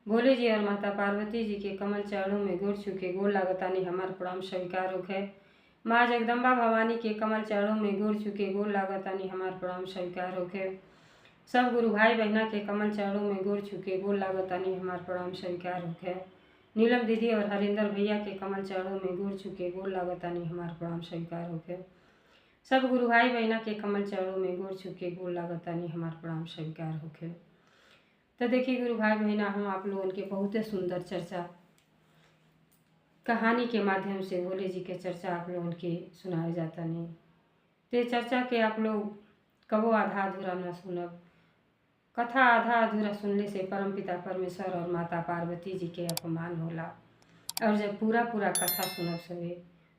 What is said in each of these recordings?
भोले जी और माता पार्वती जी के कमल चरणों में गोड़ छूके गोड़ लागतानी हमार प्रणाम स्वीकार होखे। माँ जगदम्बा भवानी के कमल चरणों में गोड़ छूके गोड़ लागतानी हमार प्रणाम स्वीकार होखे। सब गुरु भाई बहना के कमल चरणों में गोड़ छूके गोड़ लागतानी हमार प्रणाम स्वीकार होखे। नीलम दीदी और हरिंदर भैया के कमल चरणों में गोड़ छूके गोड़ लागतानी हमार प्रणाम स्वीकार होखे। सब गुरु भाई बहना के कमल चरणों में गोड़ छूके गोड़ लागतानी हमार प्रणाम स्वीकार होखे। तो देखिए गुरु भाई बहना, हम आप लोगों के बहुत सुंदर चर्चा कहानी के माध्यम से भोले जी के चर्चा आप लोगों के सुनाया जाता नहीं। ते चर्चा के आप लोग कबो आधा अधूरा न सुनब। कथा आधा अधूरा सुनने से परमपिता परमेश्वर और माता पार्वती जी के अपमान होला। और जब पूरा पूरा कथा सुनब सवे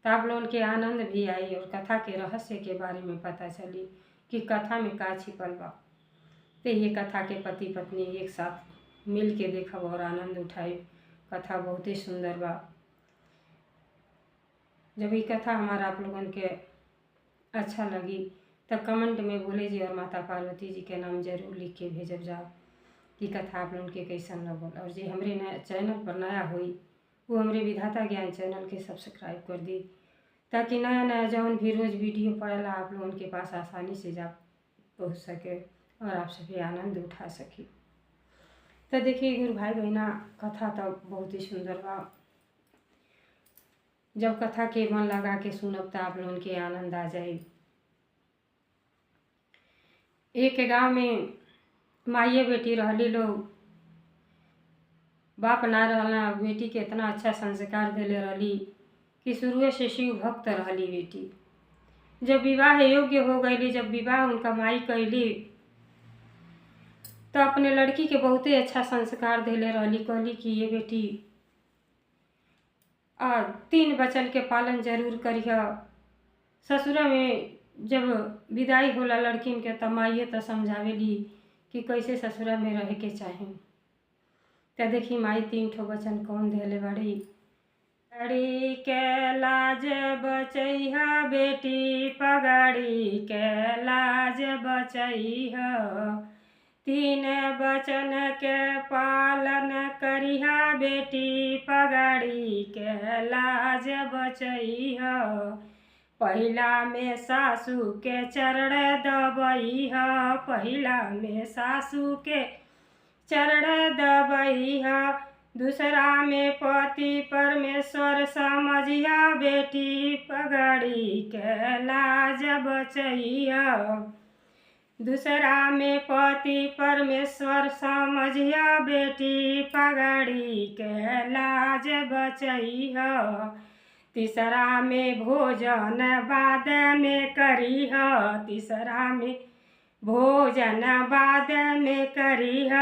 तो आप लोगों के आनंद भी आई और कथा के रहस्य के बारे में पता चली कि कथा में का छिपल बा। तो ये कथा के पति पत्नी एक साथ मिल के देखब और आनंद उठाई। कथा बहुत ही सुंदर बा। जब ये कथा हमारा आप लोगों के अच्छा लगी तो कमेंट में भोले जी और माता पार्वती जी के नाम जरूर लिख के भेजब जाओ कि कथा आप लोगों के कैसन लगल। और जो हमरे नया चैनल पर नया हुई वो हमरे विधाता ज्ञान चैनल के सब्सक्राइब कर दी, ताकि नया नया जौन भी रोज़ वीडियो पड़ेला आप लोगों के पास आसानी से जा पहुँच सके और आप सभी आनंद उठा सके। तो देखिए गुरु भाई बहना, कथा तो बहुत ही सुंदर बा। जब कथा के मन लगा के सुनब तो आप लोगों के आनंद आ जाए। एक गांव में माइए बेटी रहली लोग। बाप ना रहला, बेटी के इतना अच्छा संस्कार देले रहली कि शुरू से शिव भक्त रहली बेटी। जब विवाह योग्य हो गई, जब विवाह उनका माई कैली तो अपने लड़की के बहुत ही अच्छा संस्कार देले रहली। कहली कि ये बेटी 3 वचन के पालन जरूर करिह। ससुरा में जब विदाई होला लड़किन के तब माइए तो समझावेली कि कैसे ससुरा में रहे के चाही। तो देखी माई 3 ठो वचन कौन देले बड़ी। पगड़ी के लाज बचैहा बेटी, पगड़ी के लाज बचैहा, 3 वचन के पालन करिहा बेटी, पगड़ी के लाज बचैहा। पहिला में सासू के चरण दबैहा, पहिला में सासू के चरण दबैहा, दूसरा में पति परमेश्वर समझिया बेटी, पगड़ी के लाज बचैहा। दूसरा में पति परमेश्वर समझिया बेटी, पगड़ी के लाज बचैहा। तीसरा में भोजन बाद में करिह, तीसरा में भोजन बाद में करिह,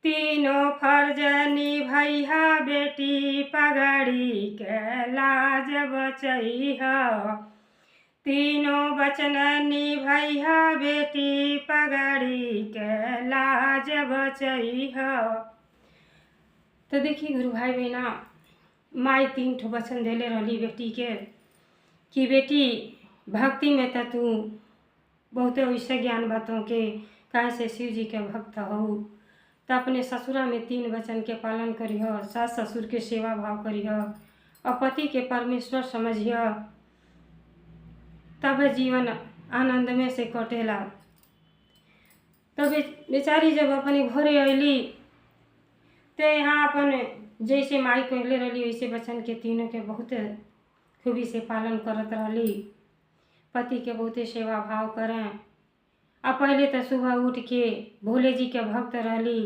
3 फर्ज निभैहा बेटी, पगड़ी के लाज बचैह। 3 वचन निभैहा बेटी, पगड़ी के लाज बचैह। तो देखिए गुरु भाई बहना, माई 3 ठो वचन देले रहली बेटी के कि बेटी भक्ति में तो तू बहुते वैसे ज्ञान बातों के काहे से शिव जी के भक्त हो, तो अपने ससुरा में 3 वचन के पालन करिह, सास ससुर के सेवा भाव करिह और पति के परमेश्वर समझिह, तब जीवन आनंद में से कटेला। तो बेचारी जब अपने घरे अली तो यहाँ अपन जैसे माई कहले रहली वैसे वचन के 3 के बहुत खूबी से पालन करत रहली। पति के बहुते सेवा भाव करें। अब पहले तो सुबह उठ के भोले जी के भक्त रहली,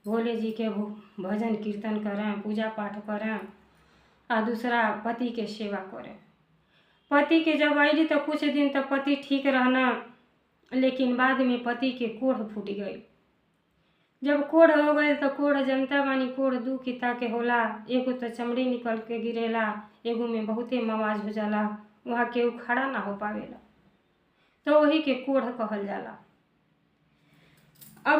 भोले जी के भजन कीर्तन करें, पूजा पाठ करें और दूसरा पति के सेवा करें। पति के जब अली तो कुछ दिन तो पति ठीक रहना, लेकिन बाद में पति के कोढ़ फूट गई। जब कोढ़ हो गए तो कोढ़ जनता बानी, कोढ़ 2 किता के होला। एगो तो चमड़ी निकल के गिरेला, एगो में बहुते मवाज हो जाला, वहाँ केहू खड़ा ना हो पावेला, तो वही के कोढ़ कहल जाला। अब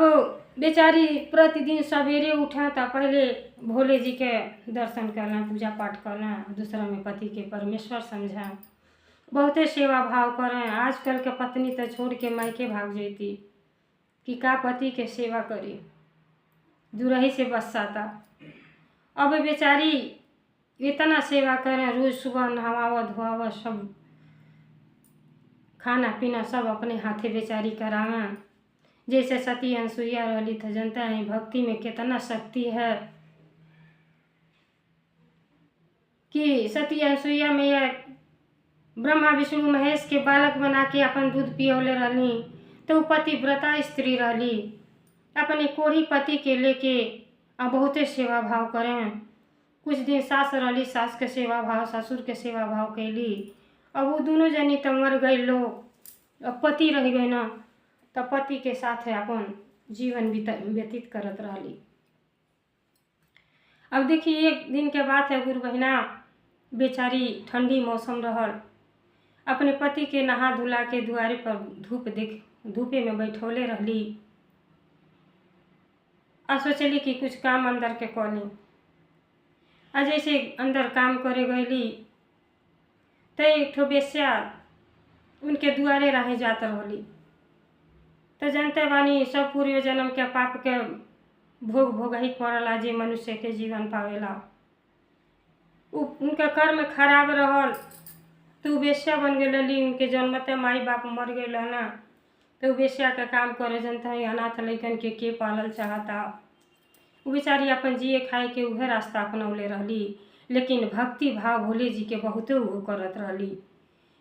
बेचारी प्रतिदिन सवेरे उठा तो पहले भोले जी के दर्शन करना, पूजा पाठ करना, दूसरा में पति के परमेश्वर समझा, बहुते सेवा भाव करें। आजकल के पत्नी तो छोड़ के मायके भाग जैती कि का पति के सेवा करी। दुरही से बस जाता। अब बेचारी इतना सेवा करें, रोज सुबह नहवावा धोआवा, सब खाना पीना सब अपने हाथे बेचारी करावें। जैसे सती अनसुईया रहली तो जनता है भक्ति में कितना शक्ति है कि सती अनसुईया मैया ब्रह्मा विष्णु महेश के बालक बना के अपन दूध पियौले रहली, तो पतिव्रता स्त्री रहली, अपने कोढ़ी पति के लेके बहुते सेवा भाव करें। कुछ दिन सास रहली, सास के सेवा भाव, ससुर के सेवा भाव कैली। अब वो दोनों जनी तो मर गई लोग, अब पति रह गए ना, तो पति के साथ अपन जीवन व्यतीत करत रहली। अब देखिए एक दिन के बात है, गुरु बहिना बेचारी ठंडी मौसम रहल, अपने पति के नहा धुला के दुआरे पर धूपे में बैठौले रहली। आ सोचली कि कुछ काम अंदर के कॉली। आ जैसे अंदर काम करे गईली तो एक ठो बेस्या उनके दुआरे राहे जात रहली। तो जानते बानी सब पूर्व जन्म के पाप के भोग भोगही पड़ला जे मनुष्य के जीवन पावेला। उनका कर्म खराब रहल तो बेस्या बन गई। उनके जन्मते माई बाप मर गए ना, तो बेस्या का काम करे। जनता है अनाथ लइकन के पालल चाहता। वो बेचारी अपन जिए खाए के उहे रास्ता अपनौले रहली, लेकिन भक्ति भाव भोले जी के बहुते वो करत रहली।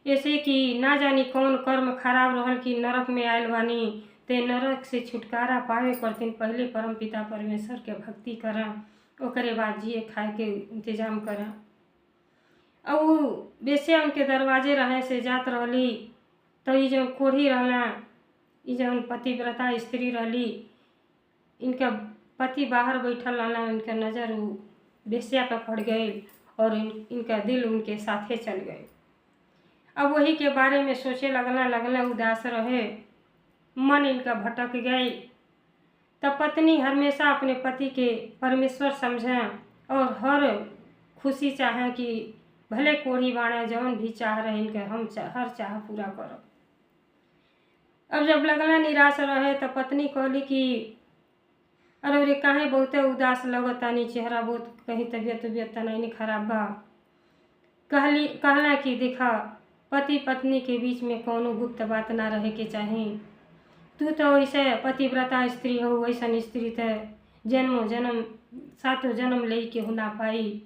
ऐसे कि ना जानी कौन कर्म खराब रहल कि नरक में आयल बानी, ते नरक से छुटकारा पावे करतीन पहले परम पिता परमेश्वर के भक्ति करा, ओकरे बाद जिए खाए के इंतजाम करा। अब वो बेस्या उनके दरवाजे रहे से जात रहली, तो ये जो कोढ़ी रहला, ये जो पतिव्रता स्त्री रहली, इनका पति बाहर बैठल रहना, इनका नज़र वो बेस्या पर पड़ गई और इनका दिल उनके साथे चल गए। अब वही के बारे में सोचे लगना उदास रहे, मन इनका भटक गई। तब पत्नी हमेशा अपने पति के परमेश्वर समझें और हर खुशी चाहें कि भले कोढ़ी बाणे जौन भी चाह रहे इनके हम हर चाह पूरा करो। अब जब लगना निराश रहे तो पत्नी कहली कि अरे रे काहे बहुते उदास लगतानी, चेहरा बहुत कहीं तबीयत नहीं खराब बा। कहला कि देखा पति पत्नी के बीच में कौनो गुप्त बात ना रहे के चाही। तू तो वैसे पतिव्रता स्त्री हो, वैसन स्त्री तो जन्मों जन्म सातों जन्म ले के हो ना पाई,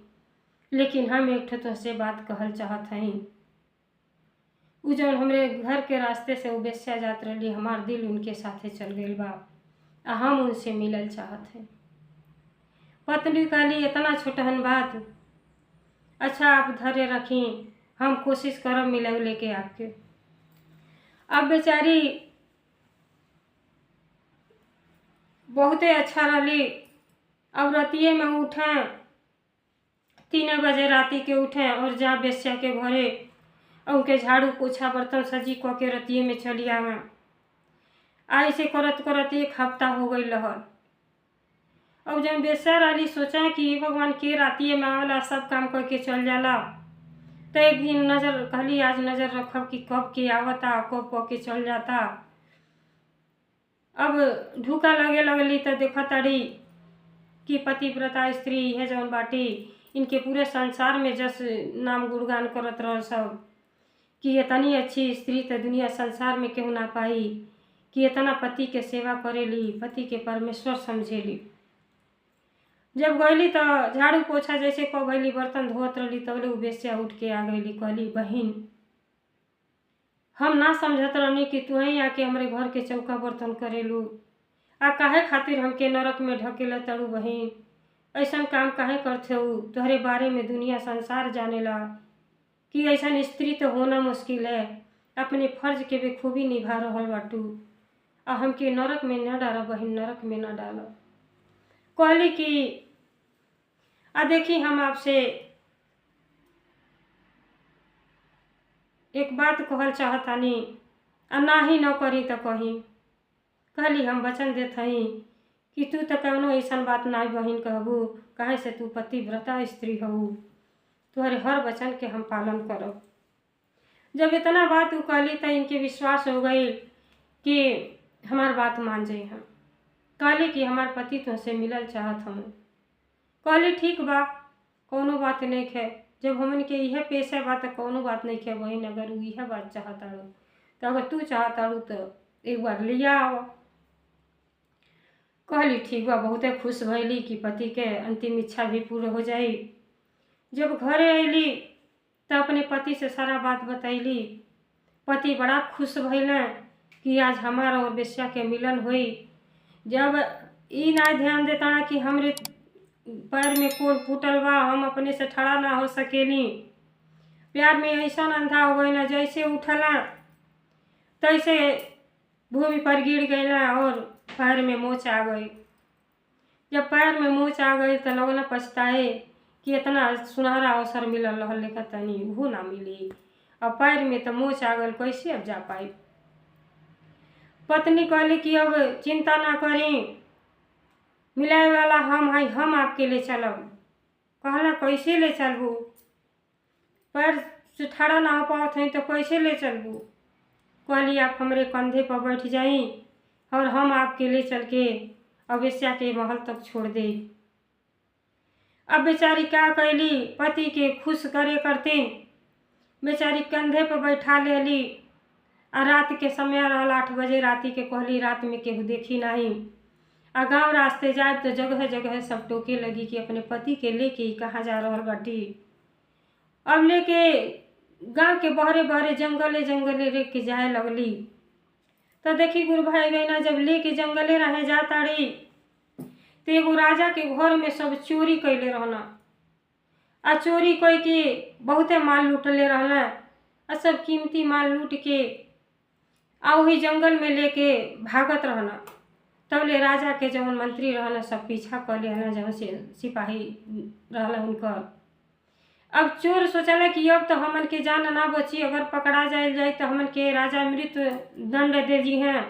लेकिन हम एक ठो से बात कहल चाहत हई। उ जौन हमरे घर के रास्ते से वो बेस्या जात रही, हमार दिल उनके साथे चल गई बा, हम उनसे मिलल चाहत हैं। पत्नी कहली इतना छोटहन बात, अच्छा आप धैर्य रखी, हम कोशिश करब मिले लेके आपके। अब बेचारी बहुते अच्छा रही। अब रतिये में उठें, 3 बजे राती के उठें और जा बेस्या के घरे उनके झाड़ू पोछा बर्तन सजी कऽ के रतिये में चली आवें। ऐसे करत करत 1 हफ्ता हो गई रहल। अब जब बेस्या रही सोचा कि भगवान के रातिये में आवेला, सब काम करके चल जाला। तो एक दिन नजर कहली आज नजर रखब कि कब के आवता, कब के चल जाता। अब ढूका लगे लगली तो देखा ताड़ी कि पतिव्रता स्त्री है जौन बाटी, इनके पूरे संसार में जस नाम गुणगान करत रह सब कि इतनी अच्छी स्त्री तो दुनिया संसार में केहू ना पाई, कि इतना पति के सेवा करेली, पति के परमेश्वर समझेली। जब गईली तो झाड़ू पोछा जैसे कहली बर्तन धोत रही, तब तो बेस्या उठ के आ गईली। कहली बहिन हम ना समझत रहनी कि तू ही आके हमारे घर के चौका बर्तन करेलू, आ काहे खातिर हमके नरक में ढकेला तड़ू। बहिन ऐसा काम काहे करते हो, तुम्हारे बारे में दुनिया संसार जानेला कि ऐसा स्त्री तो होना मुश्किल है, अपने फर्ज के बेखूबी निभा रहल बाटू, आ हमके नरक में न डालो बहिन, नरक में न डालो। कहली कि आ देखी हम आपसे एक बात कहल चाहतानी, आ ना ही न करी तो कहीं। कहली हम वचन देत हई कि तू तो कौनो ऐसा बात ना बहिन कहबू, काहे से तू पतिव्रता स्त्री हो, तुम्हारे हर वचन के हम पालन करब। जब इतना बात वो कहली तो इनके विश्वास हो गई कि हमार बात मान जाए हम। कहली कि हमार पति तुमसे मिलल चाहत हम। कहली ठीक बा, कौनो बात नहीं है, जब हमन के यह पेशा बा तो कौनो बात नहीं है बहन। अगर उ यह बात चाहताड़ू तो अगर तू चाहताड़ू तो एक बार लिया आओ। कहली ठीक बा, बहुते खुश भैली कि पति के अंतिम इच्छा भी पूरा हो जाई। जब घरे अली तो अपने पति से सारा बात बतैली। पति बड़ा खुश भैले कि आज हमारा और बेश्या के मिलन हुई। जब ई ना ध्यान देता ना कि हमरे पैर में कोड़ फूटल बा, हम अपने से खड़ा ना हो सकेली। प्यार में ऐसा अंधा हो गई ना, जैसे उठला तैसे भूमि पर गिर गईला और पैर में मोच आ गई। जब पैर में मोच आ गई तो लोग ना पछताए कि इतना सुनहरा अवसर मिलल रहल, लेकिन तनी वो ना मिली। अब पैर में तो मोच आ गई, कैसे अब जा पाई। पत्नी कहली कि अब चिंता ना करी, मिलाए वाला हम हैं, हम आपके ले चलब। कहला कैसे ले चलबू, पैर से खड़ा ना हो पावत हैं तो कैसे ले चलबू। कहली आप हमरे कंधे पर बैठ जाई और हम आपके ले चल के अवेश्या के महल तक छोड़ दे। अब बेचारी क्या कैली, पति के खुश करे करते बेचारी कंधे पर बैठा लेली। आ रात के समय रहल 8 बजे राती के। कहली रात में केहू देखी नहीं। आ गाँव रास्ते जाए तो जगह जगह सब टोके लगी कि अपने पति के लेके कहाँ जा रहल बाटी। अब लेके गांव के बहरे बहरे जंगले जंगले लेके जाए लगली। तो देखी गुरु भाई बहना, जब लेके जंगले रहे जाताड़ी तो एगो राजा के घर में सब चोरी कैले रहना। आ चोरी कोई के बहुते माल लूटले रहना। आ सब कीमती माल लूट के आ वही जंगल में लेके भागत रहना। तब ले राजा के जवन मंत्री रहना सब पीछा कर ले रहना, जवन से सिपाही रहला उनकर। अब चोर सोचला कि अब तो हमन के जान ना बची, अगर पकड़ा जाए तो हमन के राजा मृत्यु दंड दे दी हैं।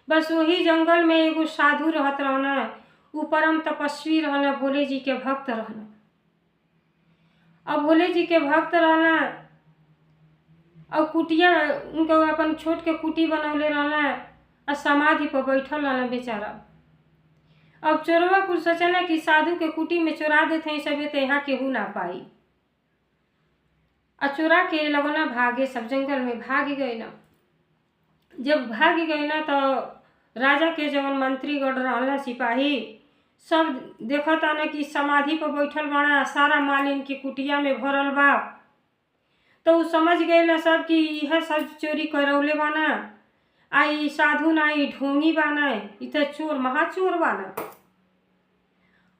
बस वही जंगल में एगो साधु रहत रहना। उ परम तपस्वी रहना, भोले जी के भक्त रहना। अब भोले जी के भक्त रहना और कुटिया उनको अपन छोट के कुटी बनौले रहना और समाधि पर बैठल रहना बेचारा। अब चोरवा कुछ सोचला कि साधु के कुटी में चोरा देते हैं सब, तो यहाँ केहू ना पाई। और चोरा के लगना भागे, सब जंगल में भाग गए ना। जब भाग गए ना तो राजा के जवन मंत्री गढ़ रहला सिपाही सब देखता ना कि समाधि पर बैठल बड़ा, सारा माल इनकी कुटिया में भरल बा। तो उ समझ गए ना सब कि यह सब चोरी करौले बाना। आई साधु ना, ई ढोंगी बाना, ई तो चोर महाचोर बाना।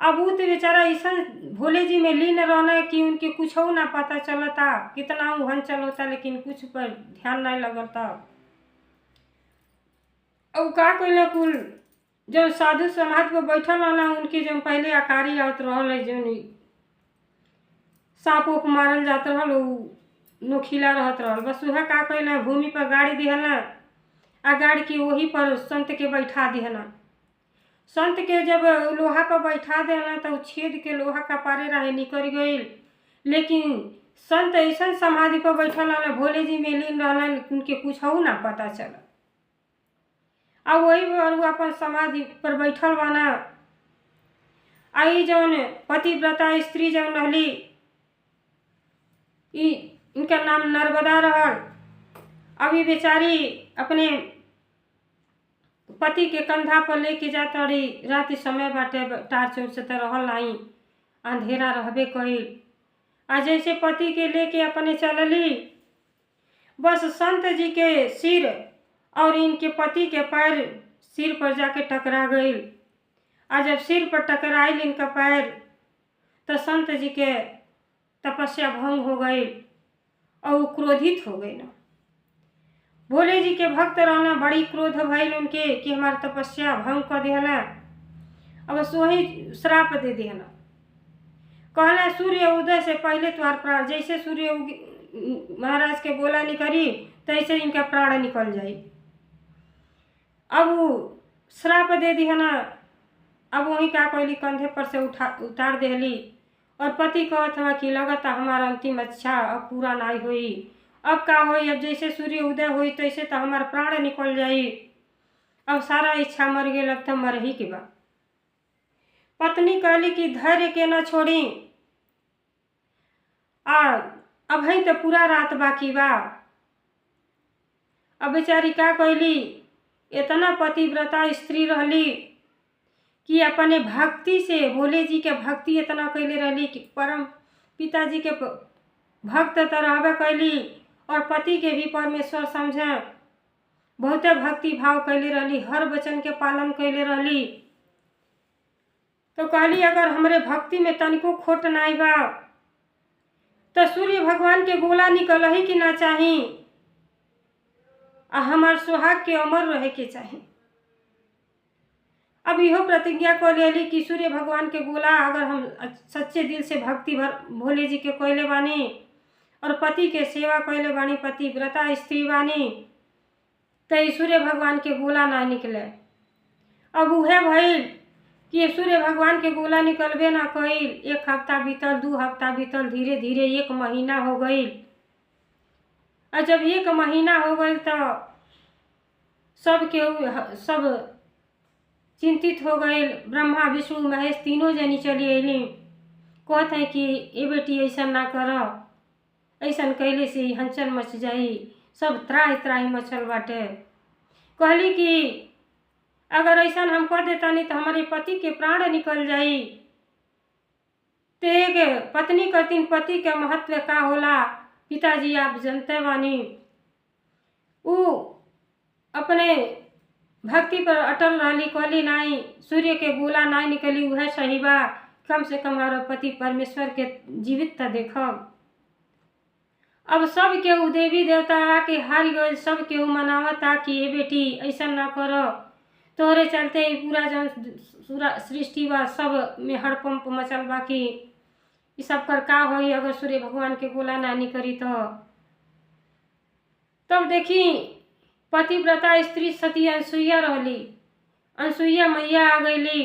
अब वो तो बेचारा ऐसा भोले जी में लीन रहना कि उनके कुछ हो ना पता चलता, कितना उहन चलता, लेकिन कुछ पर ध्यान नहीं लगता। अब का कहला कुल जो साधु समाधि पर बैठल रहना, उनके जो पहले आकारी आवत रहल, जो सांप उप मारल जात रहल, नोखिला रहत रहल। बस वह का कहला भूमि पर गाड़ी दिहला आ गाड़ी के वही पर संत के बैठा दिहला। संत के जब लोहा पर बैठा देना तो छेद के लोहा का पारे रहे निकल गई। लेकिन संत ऐसा समाधि पर बैठल रहना, भोले जी में लीन रहना, उनके कुछ हो ना पता चला। अब वही पर वो अपन समाधि पर बैठल बाना। आई जौन पतिव्रता स्त्री जौन रहली, इनका नाम नर्मदा रहल। अभी बेचारी अपने पति के कंधा पर लेके जाता रही। रात समय बाटे, टार्च उर्च से तो रहल नहीं, अंधेरा रहबे कइल। आ जैसे पति के लेके अपने चलली, बस संत जी के सिर और इनके पति के पैर सिर पर जाके टकरा गई। आ जब सिर पर टकराइल इनका पैर तो संत जी के तपस्या भंग हो गई और वो क्रोधित हो गई ना। भोले जी के भक्त रहना, बड़ी क्रोध भइल उनके कि हमार तपस्या भंग कर दिहला। अब वही श्राप दे दिहला। कहला सूर्य उदय से पहले तुम्हार प्राण, जैसे सूर्य महाराज के बोला निकली तैसे इनका प्राण निकल जाई। अब वो श्राप दे दिहला। अब वही का कहली कंधे पर से उतार देहली और पति कहत हवा कि लगता हमारा अंतिम इच्छा अब पूरा नहीं हुई। अब का होई, अब जैसे सूर्य उदय हुई तैसे तो हमार प्राण निकल जाई। अब सारा इच्छा मर गई, अब तो मर ही के बा। पत्नी कहली कि धैर्य के न छोड़ी, अब है तो पूरा रात बाकी बा। अब बेचारी का कहली, इतना पतिव्रता स्त्री रहली कि अपने भक्ति से भोले जी के भक्ति इतना कैले रहली कि परम पिताजी के भक्त तो रहबे कैली और पति के भी परमेश्वर समझे, बहुते भक्ति भाव कैले रहली, हर वचन के पालन कैले रहली। तो कहली अगर हमरे भक्ति में तनिको खोट नाई बा तो सूर्य भगवान के गोला निकल ही कि ना चाही, हमार सुहाग के अमर रहे के चाही। अब इहो प्रतिज्ञा कर लेली कि सूर्य भगवान के गोला अगर हम सच्चे दिल से भक्ति भर भोले जी के कैले बानी और पति के सेवा कैले बानी, पतिव्रता स्त्री बानी, तो सूर्य भगवान के गोला ना निकले। अब उहे भइल कि सूर्य भगवान के गोला निकलबे ना कइल। 1 हफ्ता बीतल, 2 हफ्ता बीतल, धीरे धीरे 1 महीना हो गई। और जब 1 महीना हो गई तो सब चिंतित हो गए। ब्रह्मा विष्णु महेश तीनों जनी चली अली, कहते हैं कि ए बेटी ऐसा ना कर, ऐसा कैले से हंचन मच जाई, सब त्राही त्राही मचल बाटे। कहली कि अगर ऐसा हम कर देता नहीं तो हमारे पति के प्राण निकल जाई। तो एक पत्नी करतीन पति के महत्व का होला, पिताजी आप जानते बानी। वो अपने भक्ति पर अटल रहली, कहली नहीं सूर्य के गोला नहीं निकली वह सही बा, कम से कम हमारा पति परमेश्वर के जीवित तो देखब। अब सब केहू देवी देवता आके हार गए, सब केहू मनावता कि ये बेटी ऐसा ना करो, तोहरे चलते ही पूरा जन सृष्टि बा सब में हड़पंप मचल बा कि ये सब कर का होई अगर सूर्य भगवान के गोला ना निकली तो। तब देखी पतिव्रता स्त्री सती अनसुईया रहली, अनसुईया मैया आ गईली।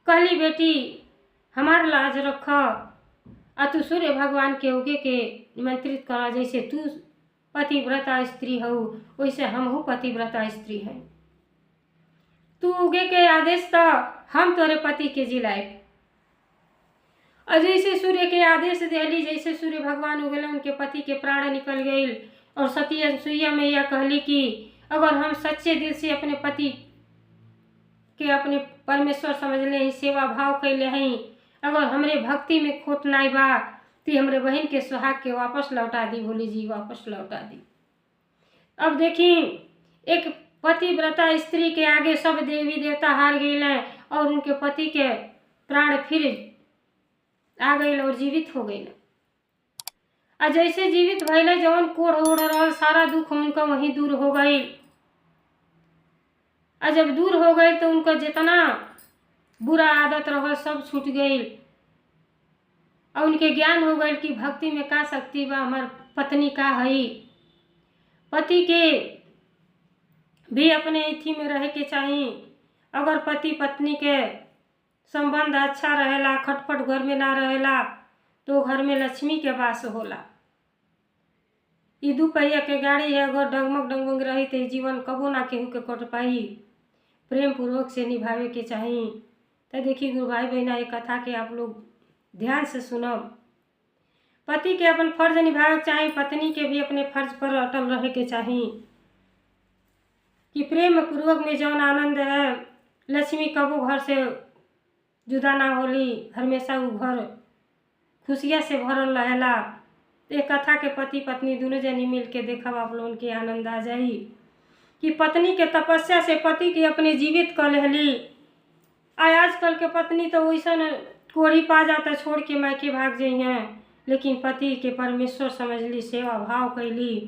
कहली बेटी हमार लाज रख, आ तू सूर्य भगवान के उगे के निमंत्रित करा, जैसे तू पतिव्रता स्त्री हो वैसे हम हो पतिव्रता स्त्री है। तू उगे के आदेश तो हम तोरे पति के जिलाए। और जैसे सूर्य के आदेश दिली, जैसे सूर्य भगवान उगले उनके पति के प्राण निकल गई। और सती अनसुईया मैया कहली कि अगर हम सच्चे दिल से अपने पति के अपने परमेश्वर समझ ले, सेवा भाव कैले हैं, अगर हमरे भक्ति में खोट नाई बा तो हमरे बहन के सुहाग के वापस लौटा दी, भोले जी वापस लौटा दी। अब देखी एक पतिव्रता स्त्री के आगे सब देवी देवता हार गए और उनके पति के प्राण फिर आ गए और जीवित हो गए। और जैसे जीवित भैले जवन कोढ़ ओढ़ रहा सारा दुख उनका वहीं दूर हो गई। और जब दूर हो गए तो उनका जितना बुरा आदत रहा सब छूट गई और उनके ज्ञान हो गए कि भक्ति में का शक्ति बा, हमार पत्नी का है। पति के भी अपने इथी में रहे के चाहिए। अगर पति पत्नी के संबंध अच्छा रहेला, खटपट घर में ना रहेला तो घर में लक्ष्मी के वास होला। ये 2 पहिया के गाड़ी है, अगर डगमग डगमग रही तो जीवन कबो ना केहू के कट पाई। प्रेम पूर्वक से निभावे के चाहिए। तो देखिए गुरु भाई बहना, ये कथा के आप लोग ध्यान से सुनो। पति के अपन फर्ज निभावे के चाहिए, पत्नी के भी अपने फर्ज पर अटल रहे के चाहिए कि प्रेम पूर्वक में जौन आनंद है, लक्ष्मी कबो घर से जुदा ना होली, हमेशा वो घर खुशियाँ से भरल रहेला। एक कथा के पति पत्नी दोनों जनी मिल के देखब आप लोगन के आनंद आ जाई कि पत्नी के तपस्या से पति के अपने जीवित कर लेली। आजकल के पत्नी तो वैसा कोढ़ी पा जाता छोड़ के मायके भाग जाइ हैं, लेकिन पति के परमेश्वर समझ ली, सेवा भाव कैली।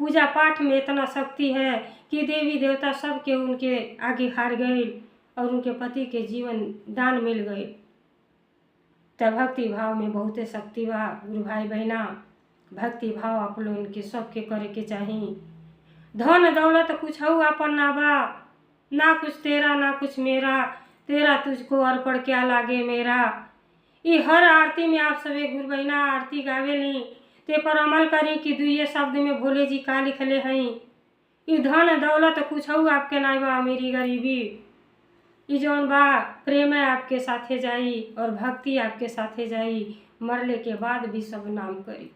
पूजा पाठ में इतना शक्ति है कि देवी देवता सब के उनके आगे हार गए और उनके पति के जीवन दान मिल गए। तब भक्ति भाव में बहुते शक्ति बा गुरु भाई बहना। भक्ति भाव आप लोगन के सबके करे के चाहिए। धन दौलत कुछ हो अपन ना बा, ना कुछ तेरा ना कुछ मेरा, तेरा तुझको अर्पण क्या लागे मेरा। ये हर आरती में आप सभी गुरु बहना आरती गावेली, ते पर अमल करी कि 2 शब्द में भोले जी का लिखले हैं ई धन दौलत कुछऊ आपके नाई बा, अमीरी गरीबी, ई जौन बा प्रेम आपके साथे जाई और भक्ति आपके साथे जाई, मरले के बाद भी सब नाम करी।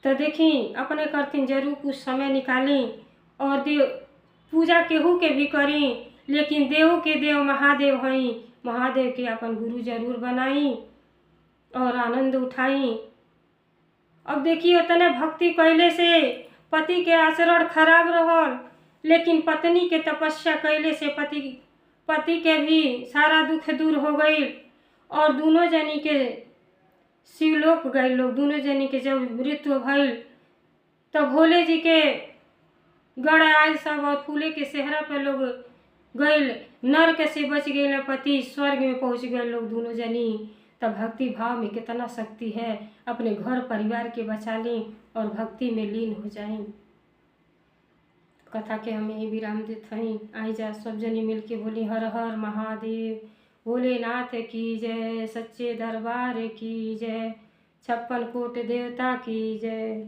तो देखी अपने करतीन जरूर कुछ समय निकाली और देव पूजा केहू के भी करी, लेकिन देव के देव महादेव हई, महादेव के अपन गुरु जरूर बनाई और आनंद उठाई। अब देखिए उतने भक्ति कैले से पति के आचरण खराब रहल, लेकिन पत्नी के तपस्या कैले से पति के भी सारा दुख दूर हो गई और दोनों जनी के शिवलोक गए लोग। दोनों जनी के जब मृत्यु भइल तब भोले जी के गढ़ आयल सब और फूले के सेहरा पे लोग गइल, नरक से बच गए, पति स्वर्ग में पहुंच गए लोग दोनों जनी। तब भक्ति भाव में कितना शक्ति है, अपने घर परिवार के बचा लें और भक्ति में लीन हो जाएं। कथा के हम यही विराम देते हैं। आई जा सब जनी मिल के बोली हर हर महादेव, भोलेनाथ की जय, सच्चे दरबार की जय, 56 कोट देवता की जय।